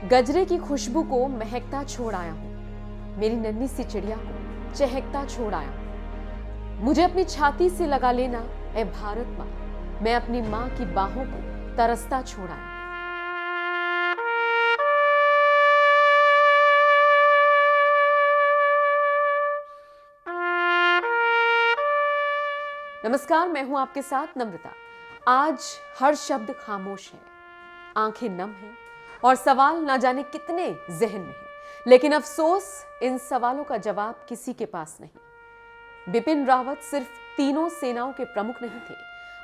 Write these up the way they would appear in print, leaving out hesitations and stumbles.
गजरे की खुशबू को महकता छोड़ आया हूं, मेरी नन्ही सी चिड़िया को चहकता छोड़ आया हूं। मुझे अपनी छाती से लगा लेना ए भारत माँ, मैं अपनी माँ की बाहों को तरसता छोड़ आया। नमस्कार, मैं हूं आपके साथ नम्रता। आज हर शब्द खामोश है, आंखें नम हैं और सवाल ना जाने कितने जहन में हैं, लेकिन अफसोस इन सवालों का जवाब किसी के पास नहीं। बिपिन रावत सिर्फ तीनों सेनाओं के प्रमुख नहीं थे,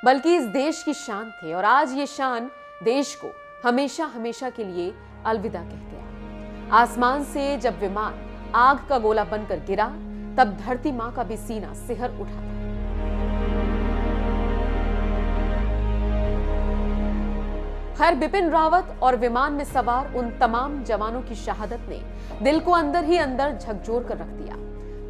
बल्कि इस देश की शान थे और आज ये शान देश को हमेशा हमेशा के लिए अलविदा कह गया। आसमान से जब विमान आग का गोला बनकर गिरा, तब धरती मां का भी सीना सिहर उठा था। खैर, बिपिन रावत और विमान में सवार उन तमाम जवानों की शहादत ने दिल को अंदर ही अंदर झकझोर कर रख दिया।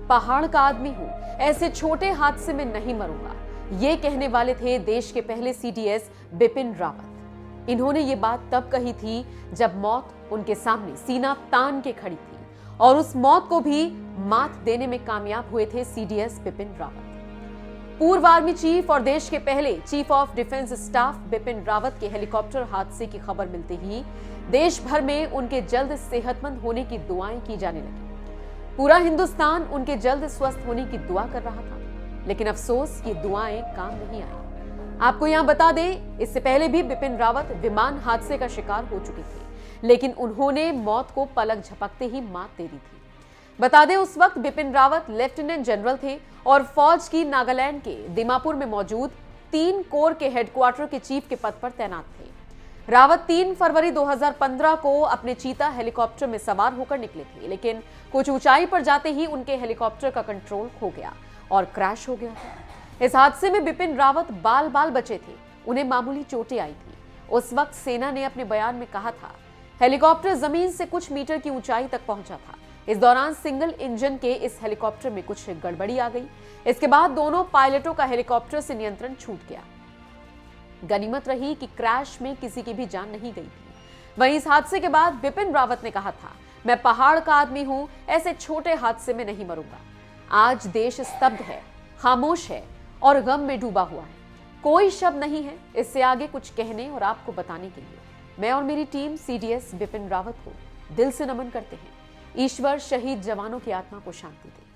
पहाड़ का आदमी हूं, ऐसे छोटे हादसे में नहीं मरूंगा, ये कहने वाले थे देश के पहले सीडीएस बिपिन रावत। इन्होंने ये बात तब कही थी जब मौत उनके सामने सीना तान के खड़ी थी, और उस मौत को भी मात देने में कामयाब हुए थे सीडीएस बिपिन रावत। पूर्व आर्मी चीफ और देश के पहले chief of defence staff Bipin Rawat के हेलीकॉप्टर हादसे की खबर मिलते ही देश भर में उनके जल्द सेहतमंद होने की दुआएं की जाने लगी। पूरा हिंदुस्तान उनके जल्द स्वस्थ होने की दुआ कर रहा था, लेकिन अफसोस ये दुआएं काम नहीं आई। आपको यहां बता दें, इससे पहले भी बिपिन रावत विमान हादसे का शिकार हो चुके थे, लेकिन उन्होंने मौत को पलक झपकते ही मात दे दी थी। बता दें, उस वक्त बिपिन रावत लेफ्टिनेंट जनरल थे और फौज की नागालैंड के दीमापुर में मौजूद 3 कोर के हेडक्वार्टर के चीफ के पद पर तैनात थे। रावत 3 फरवरी 2015 को अपने चीता हेलीकॉप्टर में सवार होकर निकले थे, लेकिन कुछ ऊंचाई पर जाते ही उनके हेलीकॉप्टर का कंट्रोल खो गया और क्रैश हो गया था। इस हादसे में बिपिन रावत बाल बाल बचे थे, उन्हें मामूली चोटें आई थी। उस वक्त सेना ने अपने बयान में कहा था, हेलीकॉप्टर जमीन से कुछ मीटर की ऊंचाई तक पहुंचा था। इस दौरान सिंगल इंजन के इस हेलीकॉप्टर में कुछ गड़बड़ी आ गई। इसके बाद दोनों पायलटों का हेलीकॉप्टर से नियंत्रण छूट गया। गनीमत रही कि क्रैश में किसी की भी जान नहीं गई थी। वहीं इस हादसे के बाद बिपिन रावत ने कहा था, मैं पहाड़ का आदमी हूं, ऐसे छोटे हादसे में नहीं मरूंगा। आज देश स्तब्ध है, खामोश है और गम में डूबा हुआ है। कोई शब्द नहीं है इससे आगे कुछ कहने और आपको बताने के लिए। मैं और मेरी टीम सीडीएस बिपिन रावत को दिल से नमन करते हैं। ईश्वर शहीद जवानों की आत्मा को शांति दे।